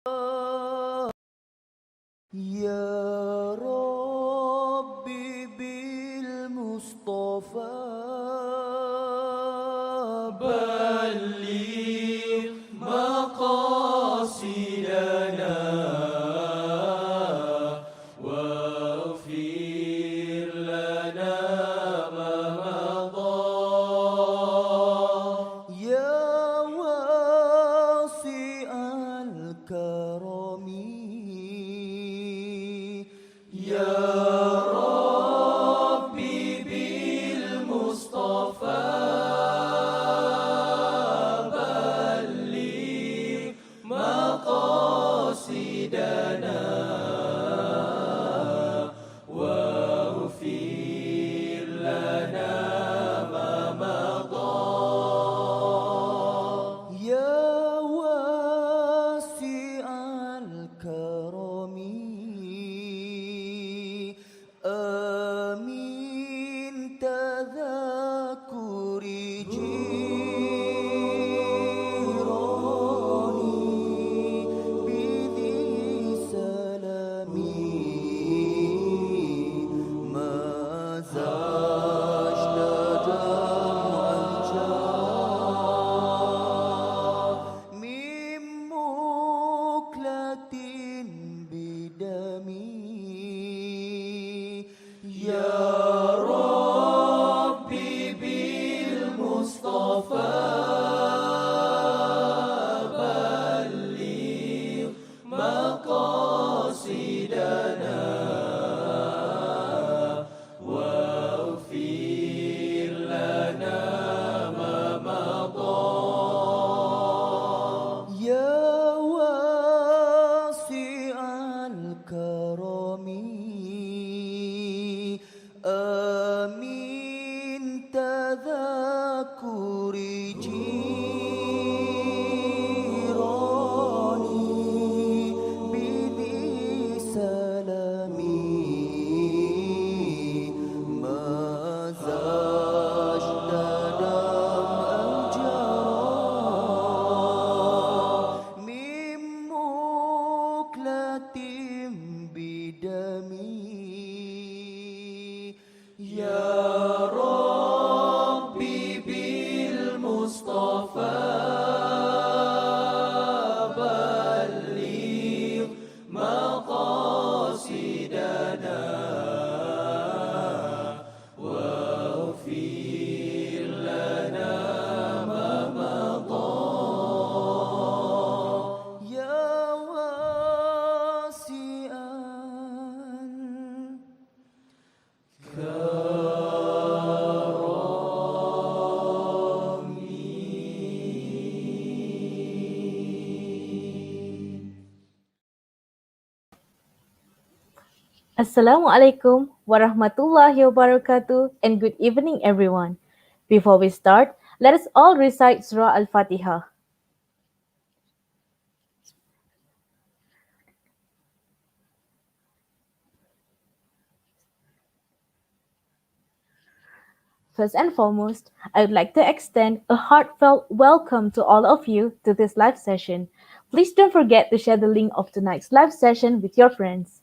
Ya Rabbi bil Mustafa بلغ مقاصدنا واغفر لنا ما مضى Ya wasi'al karami يا ربي بالمصطفى بلغ مقاصدنا واغفر لنا ما مضى Ya wasi'al karami Amin tadhakuri jirani Bidhi salami Mazajna Mim muklatin bidami يا ربي بالمصطفى بلغ مقاصدنا واغفر لنا ما مضى Ya wasi'al karami Amin tadhakuri jirani Bidhi salami Mazajna Mim muklatim bidami يا ربي بالمصطفى بلغ مقاصدنا واغفر لنا ما مضى Ya wasi'an Assalamualaikum warahmatullahi wabarakatuh and good evening everyone. Before we start, let us all recite Surah Al-Fatiha. First and foremost, I would like to extend a heartfelt welcome to all of you to this live session. Please don't forget to share the link of tonight's live session with your friends.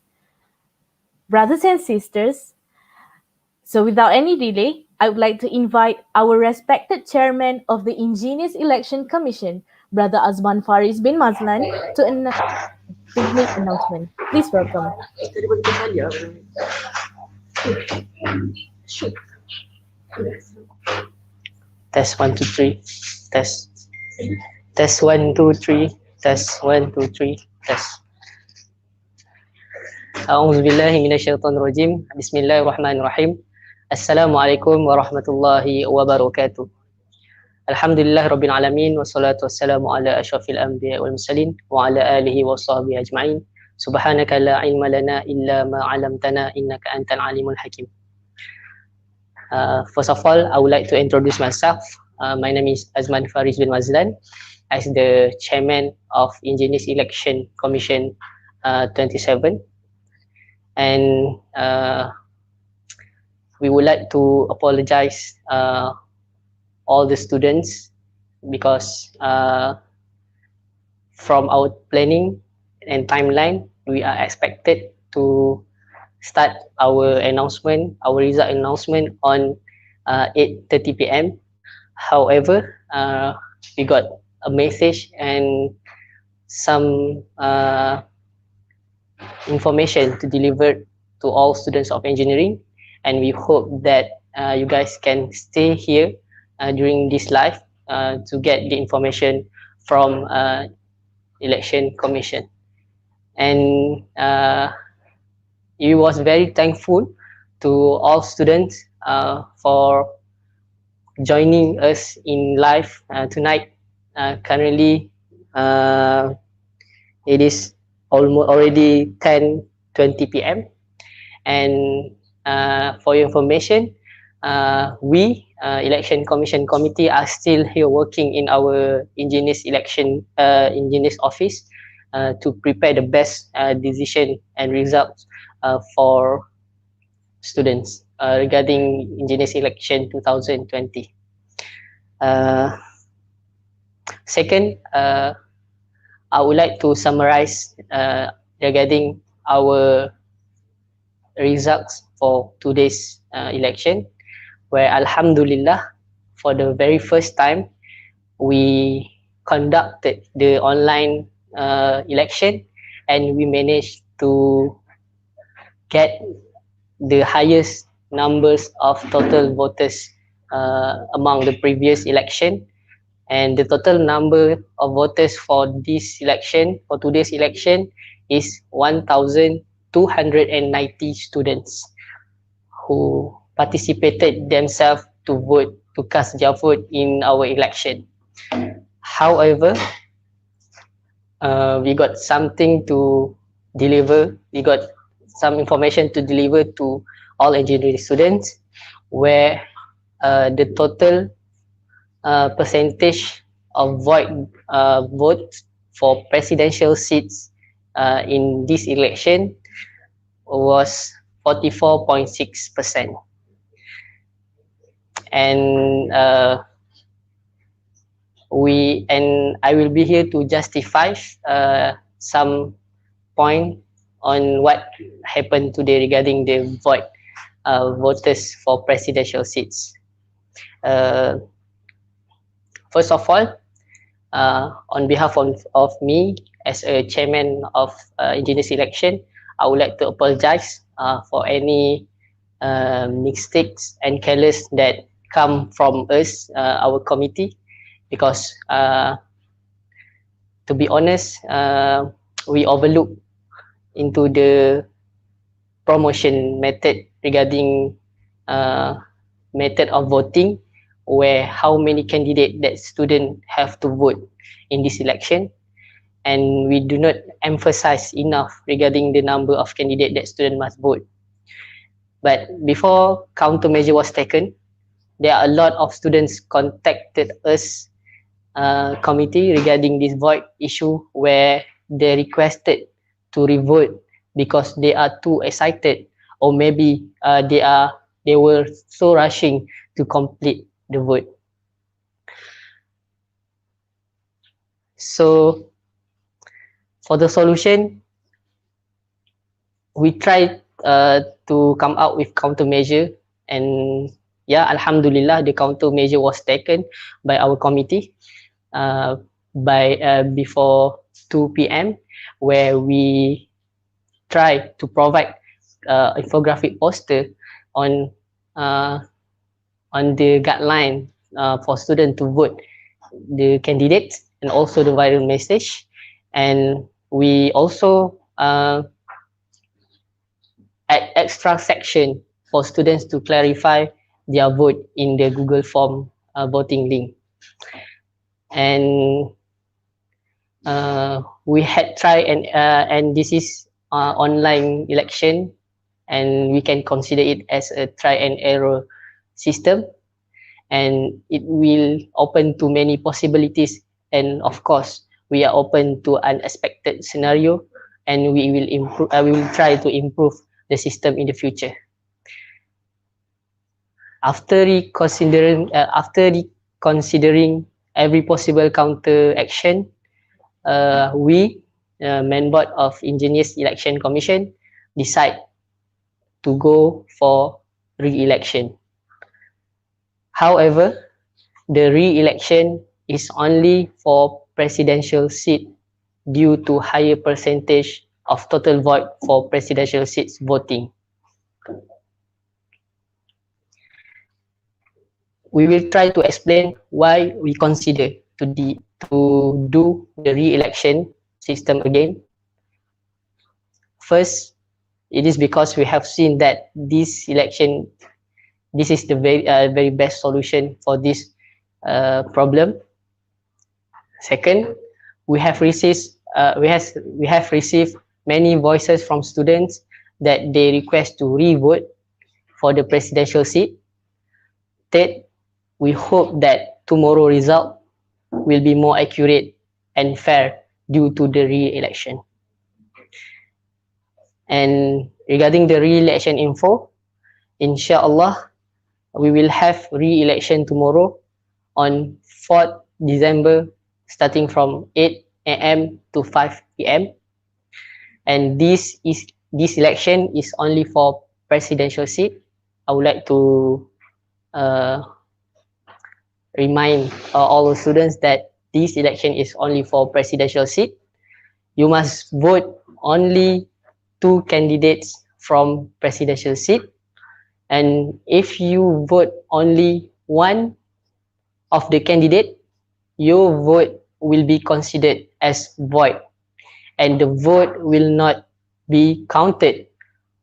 Brothers and sisters, so without any delay, I would like to invite our respected chairman of the Enginius Election Commission, Brother Azman Faris bin Mazlan, to an beginning announcement. Please welcome. Test 1 2 3. Test. Test 1 2 3. Test 1 2 3. Test. A'udzubillahi minasyaitonirrajim. Bismillahirrahmanirrahim. Assalamualaikum warahmatullahi wabarakatuh. Alhamdulillah rabbil alamin wassalatu wassalamu ala asyrafil anbiya wal mursalin wa ala alihi wa sahbihi ajma'in. Subhanaka la ilma lana illa ma 'allamtana innaka antal alimul hakim. First of all, I would like to introduce myself. My name is Azman Faris bin Mazlan, as the chairman of Enginius Election Commission 27, and we would like to apologize all the students because from our planning and timeline, we are expected to start our announcement, our result announcement on 8:30 p.m. However, we got a message and some information to deliver to all students of engineering, and we hope that you guys can stay here during this live to get the information from election commission. And he was very thankful to all students for joining us in live tonight. Currently, it is almost already 10:20 p.m. And for your information, we election commission committee are still here working in our Enginius Enginius office to prepare the best decision and results for students regarding Enginius election 2020. Second, I would like to summarize regarding our results for today's election, where Alhamdulillah, for the very first time, we conducted the online election, and we managed to get the highest numbers of total voters among the previous election. And the total number of voters for this election, for today's election, is 1,290 students who participated themselves to vote, to cast their vote in our election. However, we got something to deliver. We got some information to deliver to all engineering students, where the total percentage of votes for presidential seats in this election was 44.6%. And I will be here to justify some point on what happened today regarding the voters for presidential seats. First of all, on behalf of me as a chairman of Enginius election, I would like to apologize for any mistakes and careless that come from us, our committee, because to be honest, we overlooked into the promotion method regarding method of voting, where how many candidates that students have to vote in this election, and we do not emphasize enough regarding the number of candidates that students must vote. But before countermeasure was taken, there are a lot of students contacted us committee regarding this void issue, where they requested to revote because they are too excited, or maybe they were so rushing to complete the vote. So for the solution, we tried to come out with countermeasure, and yeah, Alhamdulillah, the countermeasure was taken by our committee before 2 p.m., where we try to provide infographic poster on the guideline for students to vote the candidates, and also the viral message. And we also add extra section for students to clarify their vote in the Google form voting link. And we had tried, and this is online election, and we can consider it as a try and error system, and it will open to many possibilities, and of course we are open to unexpected scenario, and we will try to improve the system in the future. After considering every possible counter action, we main board of Enginius Election Commission decide to go for re-election. However, the re-election is only for presidential seat due to higher percentage of total vote for presidential seats voting. We will try to explain why we consider to do the re-election system again. First, it is because we have seen that this election, this is the very best solution for this problem. Second, we have received many voices from students that they request to re-vote for the presidential seat. Third, we hope that tomorrow result will be more accurate and fair due to the re-election. And regarding the re-election info, inshallah, we will have re-election tomorrow on 4th December starting from 8 a.m. to 5 p.m. And this election is only for presidential seat. I would like to remind all the students that this election is only for presidential seat. You must vote only 2 candidates from presidential seat. And if you vote only one of the candidate, your vote will be considered as void, and the vote will not be counted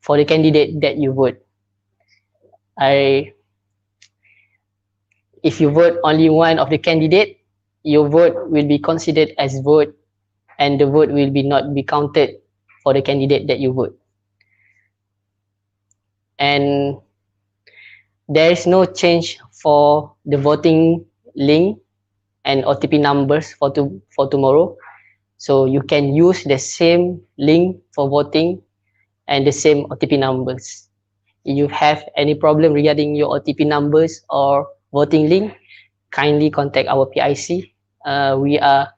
for the candidate that you vote. If you vote only one of the candidate, your vote will be considered as vote, and the vote will not be counted for the candidate that you vote. And there is no change for the voting link and OTP numbers for tomorrow. So you can use the same link for voting and the same OTP numbers. If you have any problem regarding your OTP numbers or voting link, kindly contact our PIC. We are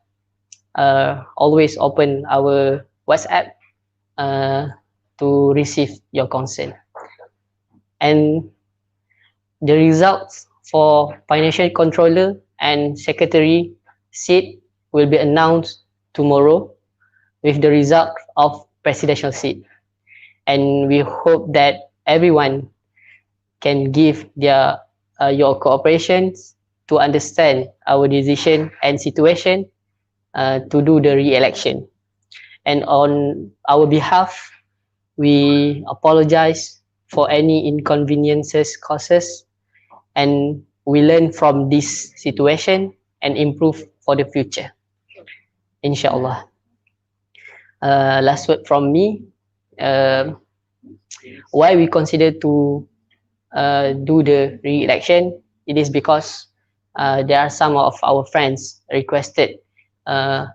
always open our WhatsApp to receive your concern. And the results for financial controller and secretary seat will be announced tomorrow with the result of presidential seat. And we hope that everyone can give their your cooperations to understand our decision and situation to do the re-election. And on our behalf, we apologize for any inconveniences causes, and we learn from this situation and improve for the future, inshallah. Last word from me. Why we consider to do the re-election? It is because there are some of our friends requested to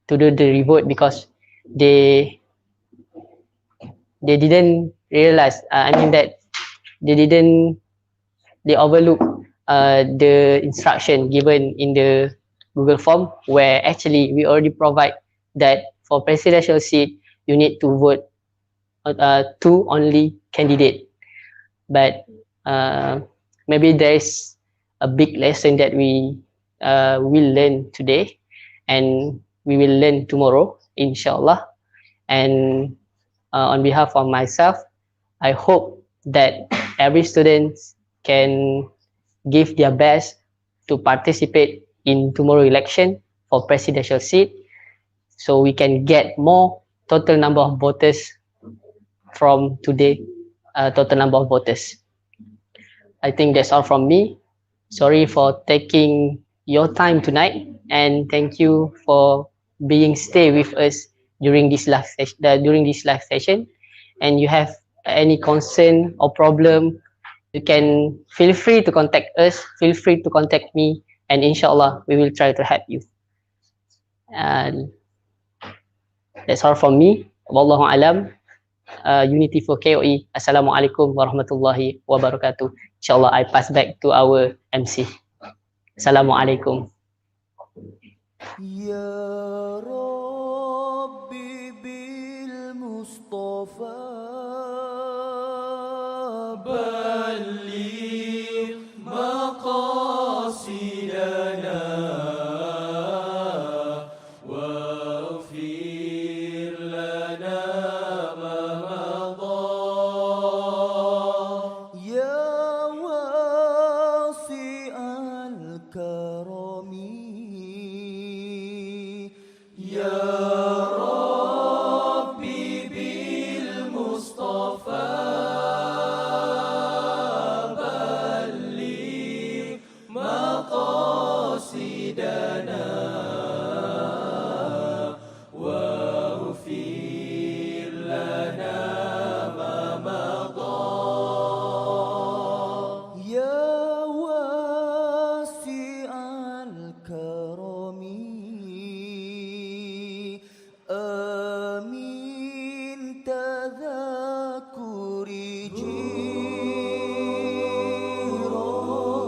do the re-vote because they didn't realize, that they overlook the instruction given in the Google form, where actually we already provide that for presidential seat you need to vote 2 only candidate. But maybe there is a big lesson that we will learn today, and we will learn tomorrow, inshallah. And on behalf of myself, I hope that every student can give their best to participate in tomorrow election for presidential seat, so we can get more total number of voters from today, total number of voters. I think that's all from me. Sorry for taking your time tonight, and thank you for stay with us during this live session. And you have any concern or problem, you can feel free to contact us, feel free to contact me, and inshallah we will try to help you. And that's all from me. Wallahu alam. Unity for KOE. Assalamualaikum warahmatullahi wabarakatuh. Inshallah I pass back to our MC. Assalamualaikum. يا ربي بالمصطفى بلغ مقاصدنا واغفر لنا ما مضى يا واسع الكرم يا ربي بالمصطفى بلغ مقاصدنا واغفر لنا ما مضى يا واسع الكرم آمين تذكر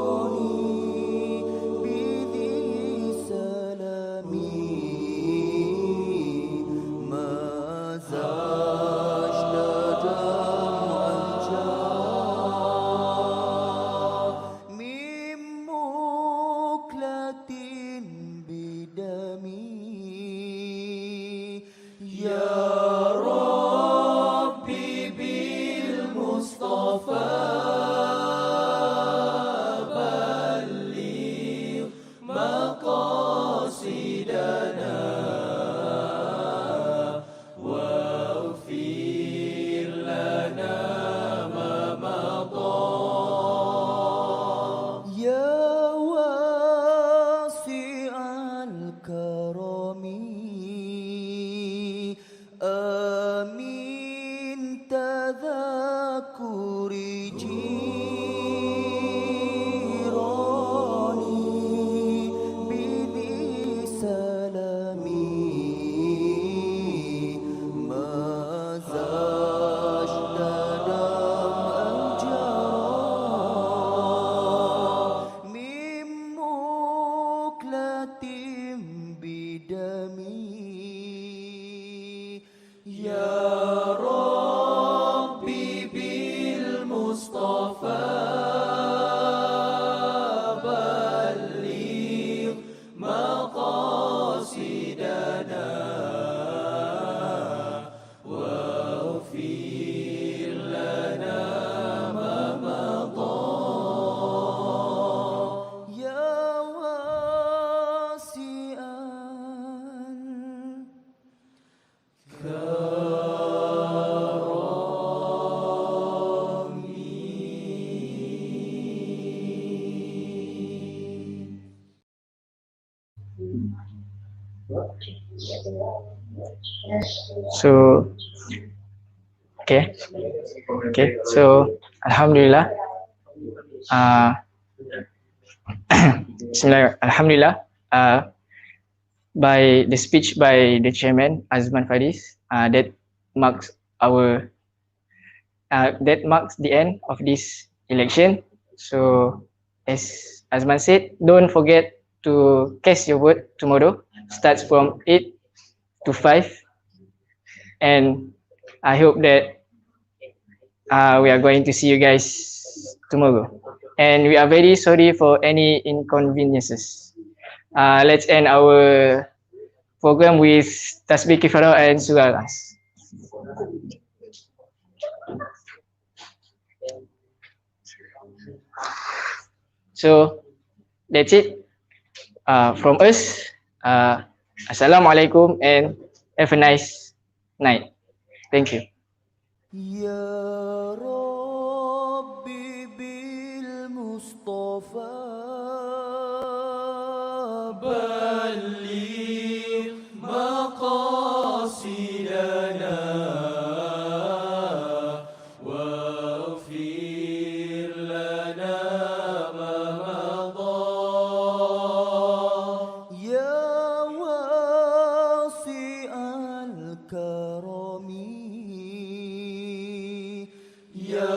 جيراني بذي سلامي ما زجت دمعا جاء من مكلة بدمي يا ربي بالمصطفى بلغ مقاصدنا واغفر لنا ما مضى يا واسع الكرم آمين تذكر جيراني بذي سلامي ما زجت دمعا جرى من مكلة بدمي يا ربي بالمصطفى بلغ مقاصدنا واغفر لنا ما مضى يا واسعا So, okay, So, Alhamdulillah. Bismillah. Alhamdulillah. By the speech by the chairman Azman Fadis, that marks our that marks the end of this election. So, as Azman said, don't forget to cast your vote tomorrow. Starts from 8 to 5, and I hope that we are going to see you guys tomorrow. And we are very sorry for any inconveniences. Let's end our program with Tasbih Kifarah and Surah Al-As. So that's it from us. Assalamualaikum and have a nice night. Thank you. يا ربي بالمصطفى بلغ مقاصدنا واغفر لنا ما مضى يا واسع الكرم يا